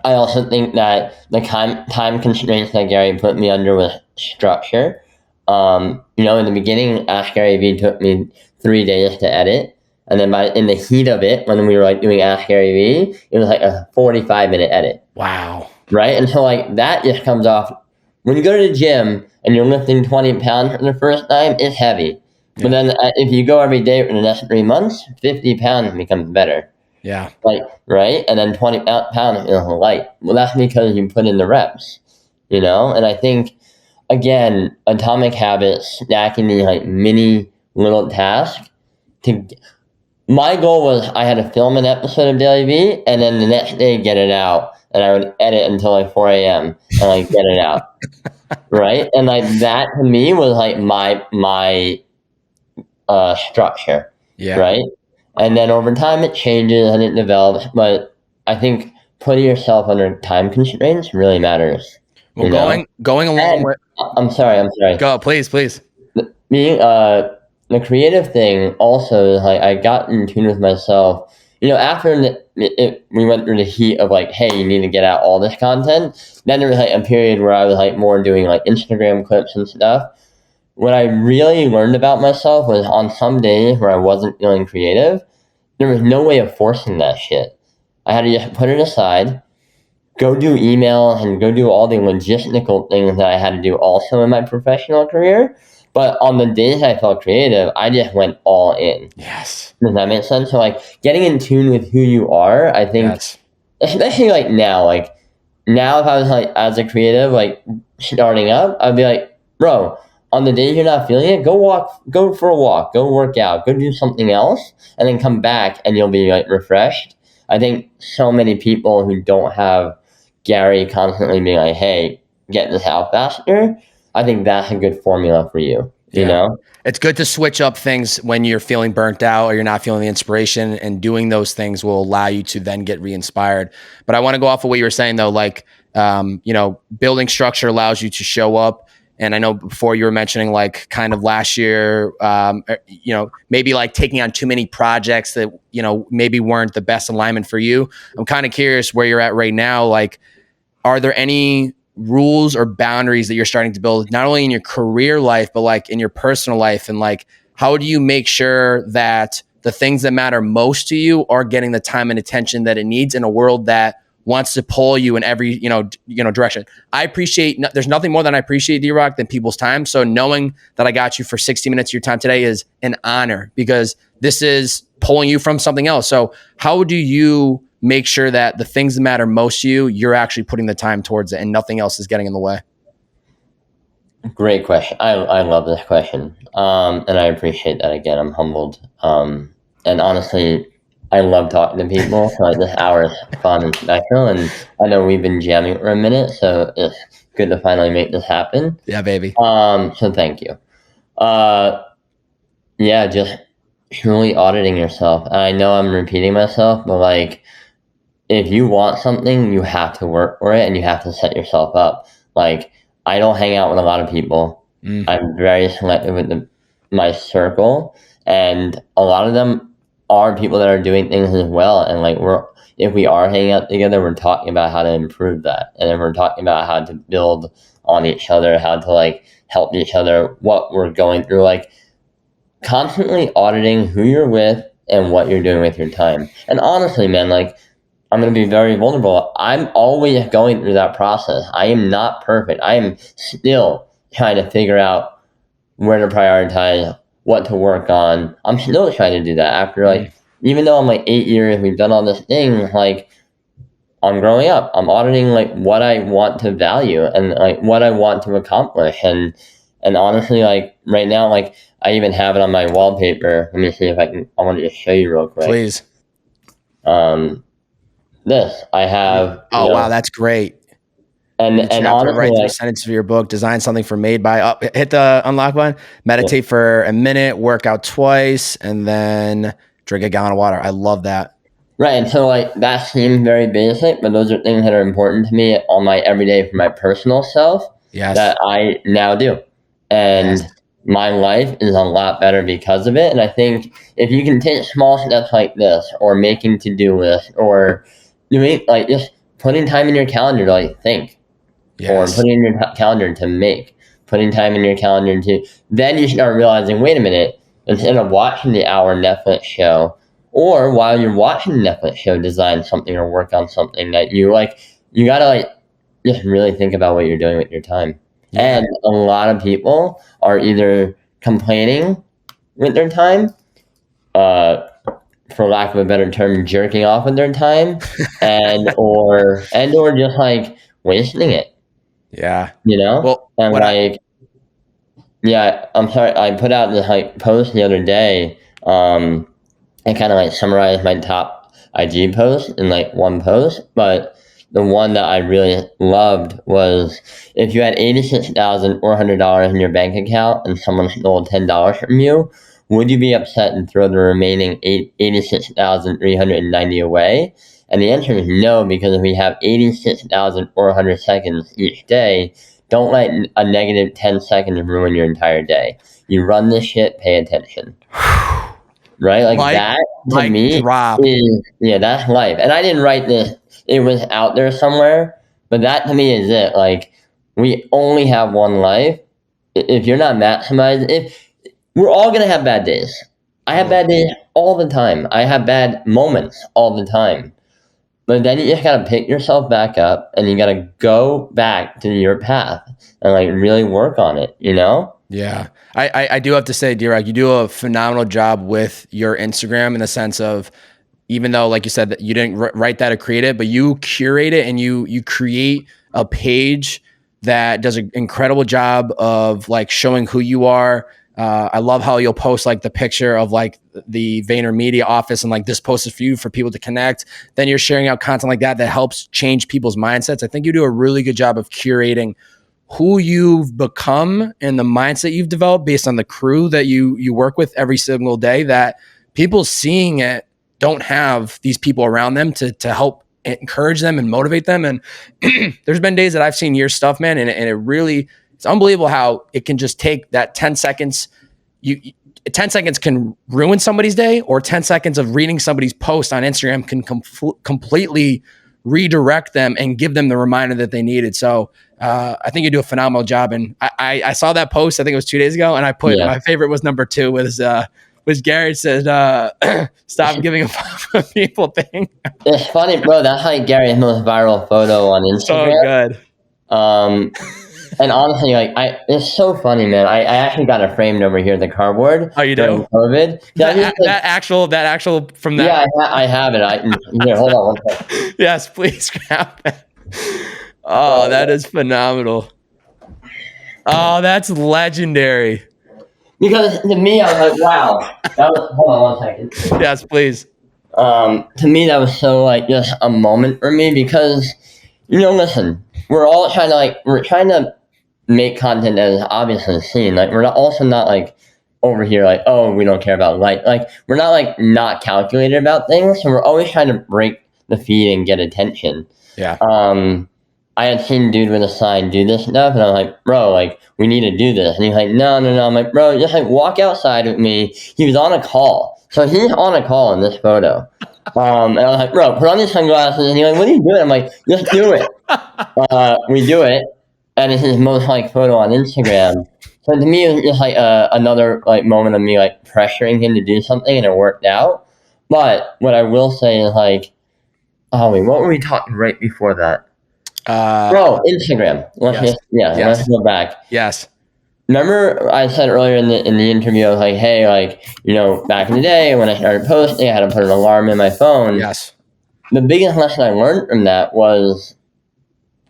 I also think that the time constraints that Gary put me under was structure. In the beginning, Ask Gary V took me 3 days to edit. And then in the heat of it, when we were doing Ask Gary V, it was a 45-minute edit. Wow. Right? And so that just comes off. When you go to the gym and you're lifting 20 pounds for the first time, it's heavy. Yeah. But then if you go every day for the next 3 months, 50 pounds becomes better. Yeah. Right? And then 20 pounds is light. Well, that's because you put in the reps, And I think, again, Atomic Habits, stacking these mini little tasks. My goal was I had to film an episode of Daily V and then the next day get it out. And I would edit until 4 a.m. and get it out. Right? And that to me was my structure. Yeah. Right? And then over time it changes and it develops, but I think putting yourself under time constraints really matters. Well, going along with. I'm sorry. Go, please. Being the creative thing also is I got in tune with myself. After we went through the heat of hey, you need to get out all this content. Then there was a period where I was more doing Instagram clips and stuff. What I really learned about myself was on some days where I wasn't feeling creative, there was no way of forcing that shit. I had to just put it aside, go do email, and go do all the logistical things that I had to do also in my professional career. But on the days I felt creative, I just went all in. Yes. Does that make sense? So getting in tune with who you are, I think especially like now, if I was like as a creative, like starting up, I'd be like, bro, on the days you're not feeling it, go for a walk, go work out, go do something else, and then come back and you'll be like refreshed. I think so many people who don't have Gary constantly being like, hey, get this out faster, I think that's a good formula for you, you know? It's good to switch up things when you're feeling burnt out or you're not feeling the inspiration, and doing those things will allow you to then get re-inspired. But I want to go off of what you were saying though, like, building structure allows you to show up. And I know before you were mentioning like kind of last year, maybe like taking on too many projects that, maybe weren't the best alignment for you. I'm kind of curious where you're at right now. Like, are there any rules or boundaries that you're starting to build, not only in your career life, but like in your personal life? And like, how do you make sure that the things that matter most to you are getting the time and attention that it needs in a world that wants to pull you in every, direction? I appreciate, there's nothing more than I appreciate, D-Rock, than people's time. So knowing that I got you for 60 minutes of your time today is an honor, because this is pulling you from something else. So how do you make sure that the things that matter most to you, you're actually putting the time towards it and nothing else is getting in the way? Great question. I love this question. And I appreciate that. Again, I'm humbled. And honestly, I love talking to people. So like this hour is fun and special. And I know we've been jamming for a minute, so it's good to finally make this happen. Yeah, baby. So thank you. Just truly auditing yourself. And I know I'm repeating myself, but like, if you want something, you have to work for it and you have to set yourself up. Like, I don't hang out with a lot of people. I'm very selective with my circle, and a lot of them are people that are doing things as well. And like, if we are hanging out together, we're talking about how to improve that, and then we're talking about how to build on each other, how to like help each other, what we're going through. Like, constantly auditing who you're with and what you're doing with your time. And honestly, man, like, I'm going to be very vulnerable. I'm always going through that process. I am not perfect. I am still trying to figure out where to prioritize, what to work on. I'm still trying to do that after like, even though I'm like 8 years, we've done all this thing, like, I'm growing up. I'm auditing like what I want to value and like what I want to accomplish. And honestly, like right now, like I even have it on my wallpaper. Let me see if I want to just show you real quick. Please. This I have. Oh, wow, that's great. And honestly, write 3 sentences of your book, design something for Made by, hit the unlock button, meditate for a minute, work out twice, and then drink a gallon of water. I love that. Right. And so like that seems very basic, but those are things that are important to me on my everyday for my personal self that I now do. And my life is a lot better because of it. And I think if you can take small steps like this, or making to-do lists, or doing like just putting time in your calendar to like think, or putting in your calendar to make, putting time in your calendar to, then you start realizing, wait a minute, instead of watching the hour Netflix show, or while you're watching the Netflix show, design something or work on something that you like, you gotta like just really think about what you're doing with your time. Yeah. And a lot of people are either complaining with their time, for lack of a better term, jerking off with their time, or just like wasting it. Yeah. You know? Well, and like, I'm sorry, I put out this like post the other day. I kind of like summarized my top IG posts in like one post, but the one that I really loved was, if you had $86,400 in your bank account and someone stole $10 from you, would you be upset and throw the remaining $86,390 away? And the answer is no, because if we have 86,400 seconds each day, don't let a negative 10 seconds ruin your entire day. You run this shit, pay attention. Right? Like that to me is, that's life. And I didn't write this. It was out there somewhere, but that to me is it. Like, we only have one life. If you're not maximizing, we're all going to have bad days. I have bad days all the time. I have bad moments all the time. But then you just got to pick yourself back up and you got to go back to your path and like really work on it, you know? Yeah. I do have to say, D-Rock, you do a phenomenal job with your Instagram, in the sense of even though, like you said, that you didn't write that or create it, but you curate it and you create a page that does an incredible job of like showing who you are. I love how you'll post like the picture of like the Vayner Media office and like this post is for you for people to connect. Then you're sharing out content like that helps change people's mindsets. I think you do a really good job of curating who you've become and the mindset you've developed based on the crew that you work with every single day, that people seeing it don't have these people around them to help encourage them and motivate them. And there's been days that I've seen your stuff, man, and it really, it's unbelievable how it can just take that 10 seconds. 10 seconds can ruin somebody's day, or 10 seconds of reading somebody's post on Instagram can completely redirect them and give them the reminder that they needed. So I think you do a phenomenal job. And I saw that post, I think it was 2 days ago, and I put my favorite was number 2 was Gary said, stop giving a fuck what people think. It's funny, bro. That's like Gary's most viral photo on Instagram. So good. And honestly, like it's so funny, man. I actually got it framed over here, the cardboard. Oh, you do? COVID. That actual from that. Yeah, I have it. Here, hold on one second. Yes, please grab it. Oh, that is phenomenal. Oh, that's legendary. Because to me, I was like, wow. Hold on one second. Yes, please. To me, that was so like just a moment for me because, listen, we're trying to make content that is obviously seen. Like we're not like over here like, oh, we don't care about like we're not like not calculated about things. So we're always trying to break the feed and get attention. Yeah. I had seen dude with a sign do this stuff, and I'm like, bro, like we need to do this. And he's like, no. I'm like, bro, just like walk outside with me. He was on a call, so he's on a call in this photo. And I was like, bro, put on your sunglasses. And he's like, what are you doing? I'm like, just do it. We do it, and it's his most liked photo on Instagram. So to me, it was just like another like moment of me like pressuring him to do something, and it worked out. But what I will say is like, what were we talking right before that? Bro, Instagram. Let's go back. Yes. Remember I said earlier in the interview, I was like, hey, like, back in the day when I started posting, I had to put an alarm in my phone. Yes. The biggest lesson I learned from that was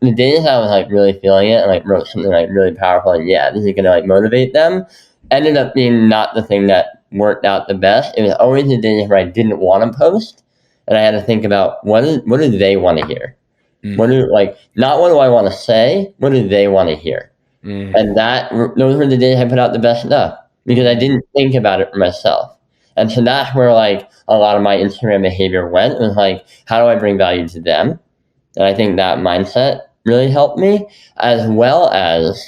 the days I was like really feeling it and like wrote something like really powerful and this is gonna like motivate them, ended up being not the thing that worked out the best. It was always the days where I didn't want to post and I had to think about what do they want to hear? Not what do I want to say, what do they want to hear? And those were the days I put out the best stuff because I didn't think about it for myself. And so that's where like a lot of my Instagram behavior went. It was like, how do I bring value to them? And I think that mindset really helped me, as well as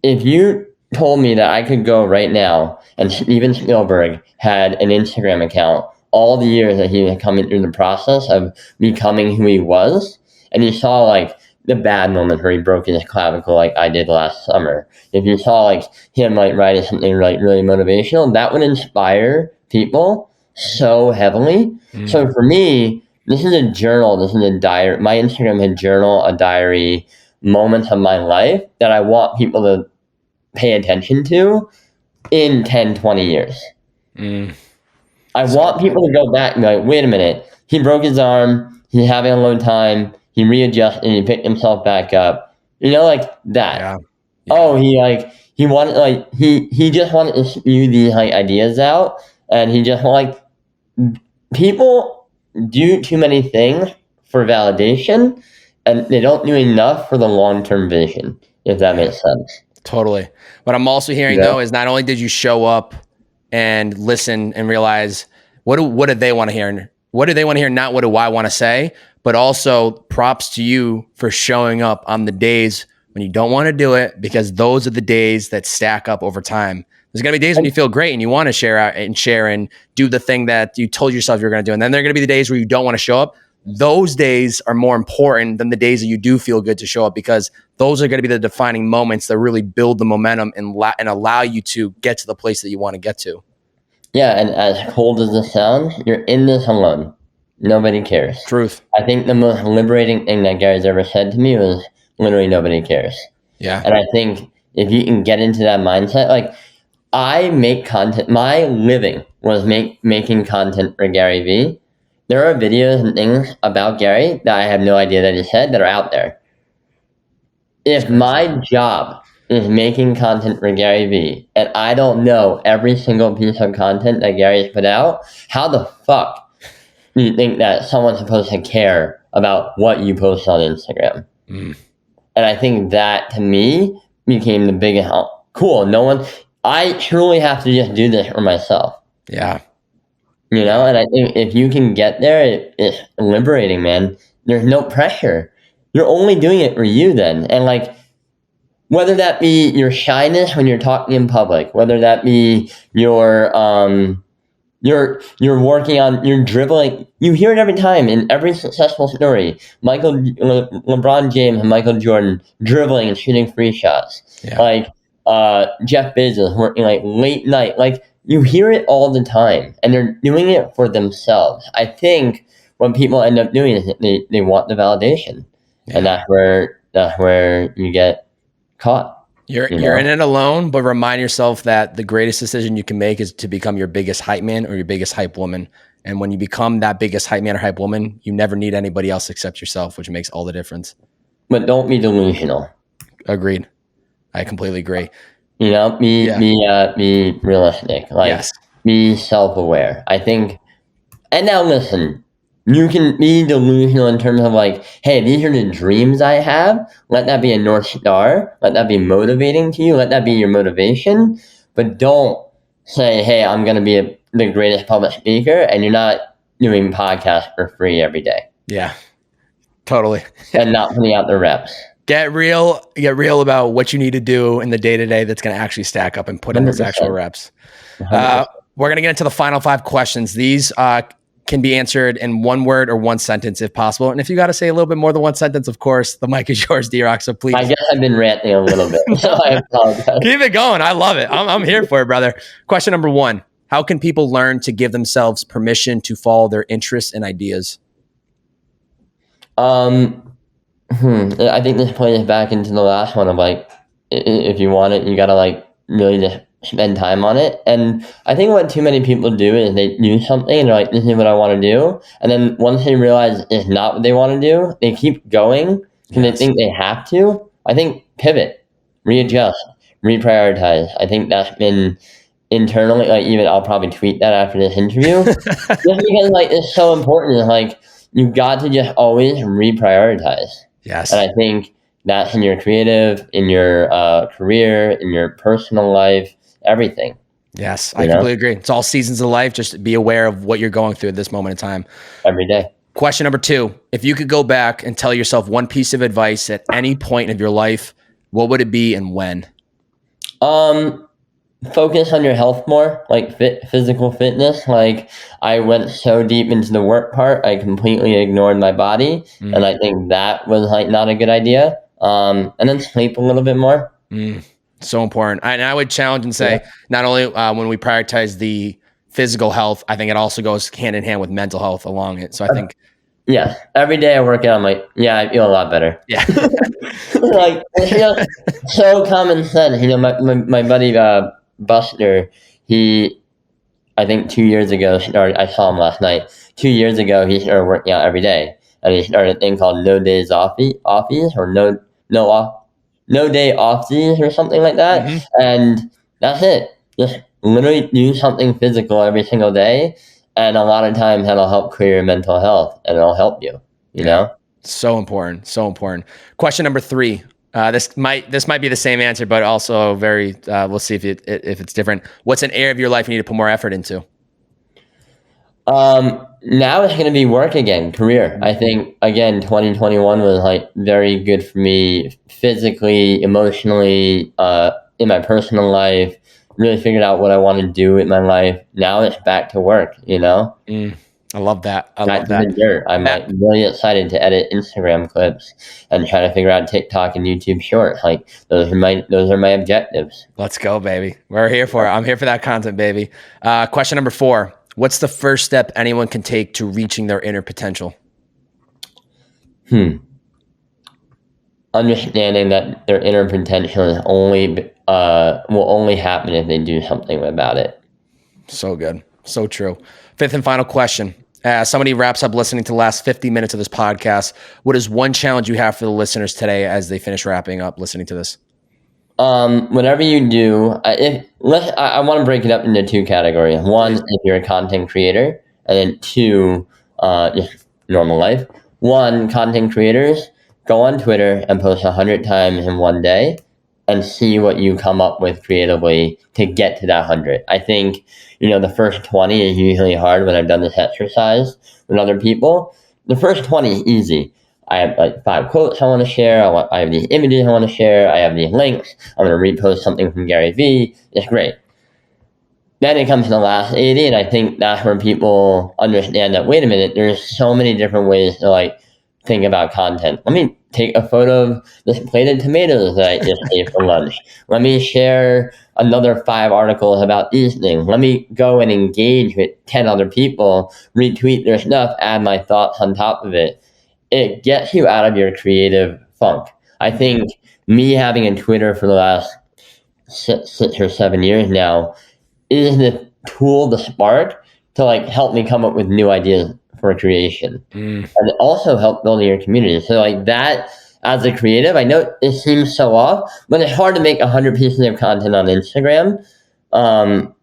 if you told me that I could go right now and Steven Spielberg had an Instagram account all the years that he was coming through the process of becoming who he was, and you saw like the bad moment where he broke his clavicle like I did last summer. If you saw like him like writing something like really motivational, that would inspire people so heavily. So for me, this is a journal, this is a diary. My Instagram had a diary, moments of my life that I want people to pay attention to in 10, 20 years. I want people to go back and be like, wait a minute, he broke his arm, he's having a low time, he readjusted and he picked himself back up. Like that. Yeah. Oh, he wanted like he just wanted to spew these like ideas out, and he just like people do too many things for validation and they don't do enough for the long-term vision, if that makes sense. Totally. What I'm also hearing though is not only did you show up and listen and realize what do they want to hear? What do they want to hear? Not what do I want to say, but also props to you for showing up on the days when you don't want to do it, because those are the days that stack up over time. There's going to be days when you feel great and you want to share and do the thing that you told yourself you're going to do. And then there are going to be the days where you don't want to show up. Those days are more important than the days that you do feel good to show up, because those are going to be the defining moments that really build the momentum and allow you to get to the place that you want to get to. Yeah, and as cold as this sounds, you're in this alone. Nobody cares. Truth. I think the most liberating thing that Gary's ever said to me was literally nobody cares. Yeah. And I think if you can get into that mindset, like I make content, my living was making content for Gary Vee. there are videos and things about Gary that I have no idea that he said that are out there. If my job is making content for Gary Vee, and I don't know every single piece of content that Gary's put out, how the fuck do you think that someone's supposed to care about what you post on Instagram? And I think that, to me, became the biggest help. Cool, I truly have to just do this for myself. Yeah. You know, and I think if you can get there, it's liberating, man. There's no pressure. You're only doing it for you then. And like, whether that be your shyness when you're talking in public, whether that be your you're working on, you're dribbling. You hear it every time in every successful story. LeBron James and Michael Jordan dribbling and shooting free shots. Yeah. Like Jeff Bezos working like late night. Like, you hear it all the time, and they're doing it for themselves. I think what people end up doing is they want the validation, and that's where you get caught. You're in it alone, but remind yourself that the greatest decision you can make is to become your biggest hype man or your biggest hype woman. And when you become that biggest hype man or hype woman, you never need anybody else except yourself, which makes all the difference. But don't be delusional. Agreed. I completely agree. You know, be realistic. Like, be self-aware. I think, and now listen, you can be delusional in terms of like, hey, these are the dreams I have. Let that be a North Star. Let that be motivating to you. Let that be your motivation. But don't say, hey, I'm going to be the greatest public speaker, and you're not doing podcasts for free every day. Yeah, totally. And not putting out the reps. Get real about what you need to do in the day-to-day that's going to actually stack up and put in those actual reps. We're going to get into the final 5 questions. These can be answered in one word or one sentence if possible. And if you got to say a little bit more than one sentence, of course, the mic is yours, D-Rock. So please. I guess I've been ranting a little bit, so I apologize. Keep it going. I love it. I'm here for it, brother. Question number 1. How can people learn to give themselves permission to follow their interests and ideas? I think this plays back into the last one of like, if you want it, you got to like really just spend time on it. And I think what too many people do is they do something and they're like, this is what I want to do. And then once they realize it's not what they want to do, they keep going because they think they have to. I think pivot, readjust, reprioritize. I think that's been internally, like, even I'll probably tweet that after this interview. Just because like it's so important. It's like, you got to just always reprioritize. Yes. And I think that's in your creative, in your career, in your personal life, everything. Yes, I completely agree. It's all seasons of life. Just be aware of what you're going through at this moment in time. Every day. Question number 2. If you could go back and tell yourself one piece of advice at any point of your life, what would it be and when? Focus on your health more, like physical fitness. Like, I went so deep into the work part, I completely ignored my body. And I think that was like not a good idea. And then sleep a little bit more. So important. And I would challenge and say, not only when we prioritize the physical health, I think it also goes hand in hand with mental health along it. So I think, yeah, every day I work out, I'm like, yeah, I feel a lot better. Yeah. Like, it's just so common sense. You know, my buddy Buster, I think 2 years ago started, I saw him last night. 2 years ago, he started working out every day. And he started a thing called no days offies, or no day offsies or something like that. And that's it. Just literally do something physical every single day. And a lot of times that'll help clear your mental health, and it'll help you, you know? So important. So important. Question number 3. This might be the same answer, but also very, we'll see if it's different. What's an area of your life you need to put more effort into? Now it's going to be work again, career. I think, again, 2021 was like very good for me physically, emotionally, in my personal life. Really figured out what I want to do with my life. Now it's back to work, you know? I love that. Back to the dirt. I'm like really excited to edit Instagram clips and try to figure out TikTok and YouTube Shorts. Like, those are my objectives. Let's go, baby. We're here for it. I'm here for that content, baby. Question number 4. What's the first step anyone can take to reaching their inner potential? Understanding that their inner potential is will only happen if they do something about it. So good. So true. 5th and final question. somebody wraps up listening to the last 50 minutes of this podcast, what is one challenge you have for the listeners today as they finish wrapping up listening to this? Whatever you do, I want to break it up into two categories. One, if you're a content creator, and then two, just normal life. One, content creators, go on Twitter and post 100 times in one day and see what you come up with creatively to get to that 100. I think, the first 20 is usually hard when I've done this exercise with other people. The first 20 is easy. I have like 5 quotes I want to share. I have these images I want to share. I have these links. I'm going to repost something from Gary V. It's great. Then it comes to the last 80, and I think that's where people understand that, wait a minute, there's so many different ways to think about content. Let me take a photo of this plate of tomatoes that I just ate for lunch. Let me share another 5 articles about these things. Let me go and engage with 10 other people, retweet their stuff, add my thoughts on top of it. It gets you out of your creative funk. I think me having a Twitter for the last 6 or 7 years now is the tool, the spark to help me come up with new ideas for creation. And it also help building your community. So that as a creative, I know it seems so off, but it's hard to make 100 pieces of content on Instagram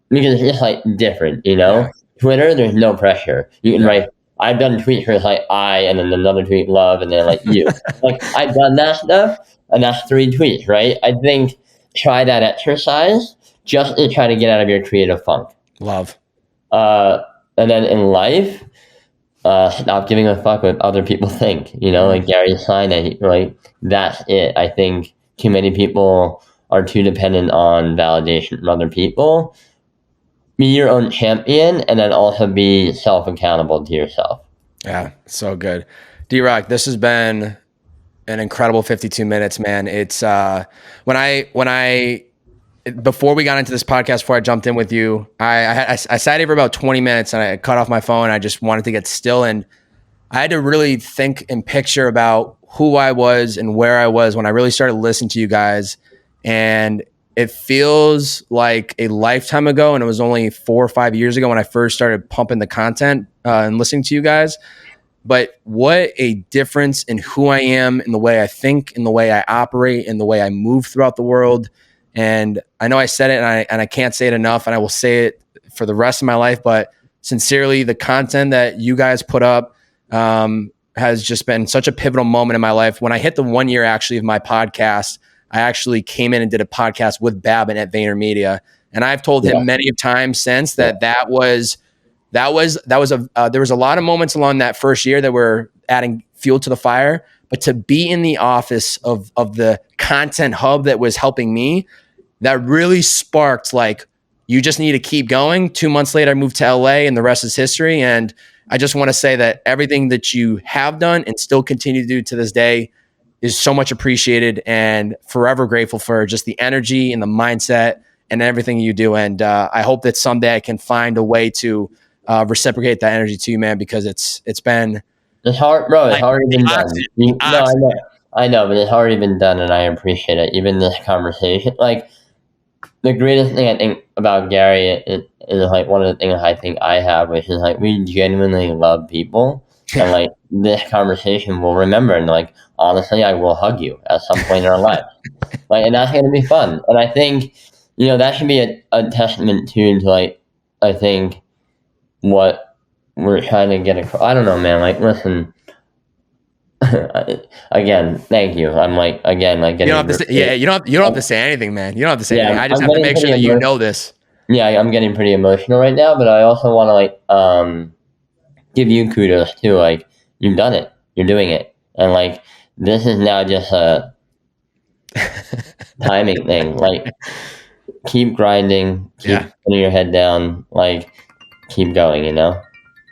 because it's just different, Yeah. Twitter, there's no pressure. You can write, I've done tweets where it's I, and then another tweet, love, and then you. I've done that stuff, and that's 3 tweets, right? I think try that exercise just to try to get out of your creative funk. Love. And then in life, stop giving a fuck what other people think. Gary's sign, that's it. I think too many people are too dependent on validation from other people. Be your own champion, and then also be self-accountable to yourself. Yeah, so good. D-Rock, this has been an incredible 52 minutes, man. It's when I before we got into this podcast, before I jumped in with you, I sat here for about 20 minutes and I cut off my phone. I just wanted to get still, and I had to really think and picture about who I was and where I was when I really started listening to you guys. And it feels like a lifetime ago, and it was only 4 or 5 years ago when I first started pumping the content and listening to you guys. But what a difference in who I am, in the way I think, in the way I operate, in the way I move throughout the world. And I know I said it, and I can't say it enough, and I will say it for the rest of my life. But sincerely, the content that you guys put up has just been such a pivotal moment in my life. When I hit the 1 year actually of my podcast, I actually came in and did a podcast with Babin at VaynerMedia, and I've told him many times since that there was a lot of moments along that first year that were adding fuel to the fire, but to be in the office of the content hub that was helping me, that really sparked you just need to keep going. 2 months later, I moved to LA, and the rest is history. And I just want to say that everything that you have done and still continue to do to this day is so much appreciated, and forever grateful for just the energy and the mindset and everything you do. And I hope that someday I can find a way to reciprocate that energy to you, man, because it's hard, bro. It's already been done. I know, but it's already been done, and I appreciate it. Even this conversation, the greatest thing I think about Gary is one of the things I think I have, which is we genuinely love people. And this conversation will remember, and honestly, I will hug you at some point in our life. And that's going to be fun. And I think, that should be a testament to I think what we're trying to get across. I don't know, man. Listen, again, thank you. I'm again, getting. You don't have to say, you don't have to say anything, man. You don't have to say anything. I just have to make sure that you know this. Yeah, I'm getting pretty emotional right now, but I also want to give you kudos too. You've done it. You're doing it. And this is now just a timing thing. Keep grinding, keep putting your head down, keep going,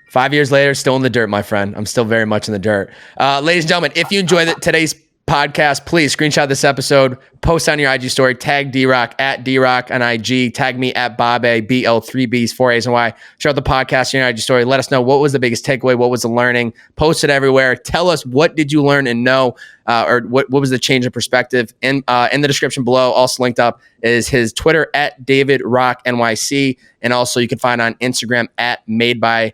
5 years later, still in the dirt, my friend. I'm still very much in the dirt. Ladies and gentlemen, if you enjoyed today's podcast, please screenshot this episode, post on your IG story, tag D-Rock at D-Rock on IG, tag me at Bobbbaaaay, BL, 3Bs, 4As, and Y. Share out the podcast in your IG story. Let us know what was the biggest takeaway, what was the learning. Post it everywhere. Tell us what did you learn and know, or what was the change in perspective. In the description below, also linked up, is his Twitter at DavidRockNYC, and also you can find on Instagram at MadeBy.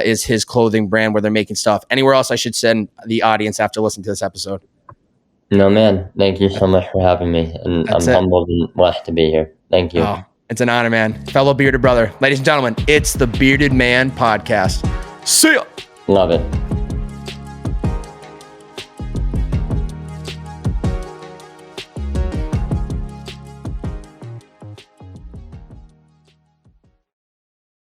Is his clothing brand where they're making stuff. Anywhere else I should send the audience after listening to this episode? No, man. Thank you so much for having me. And I'm humbled and blessed to be here. Thank you. Oh, it's an honor, man. Fellow bearded brother. Ladies and gentlemen, it's the Bearded Man Podcast. See ya. Love it.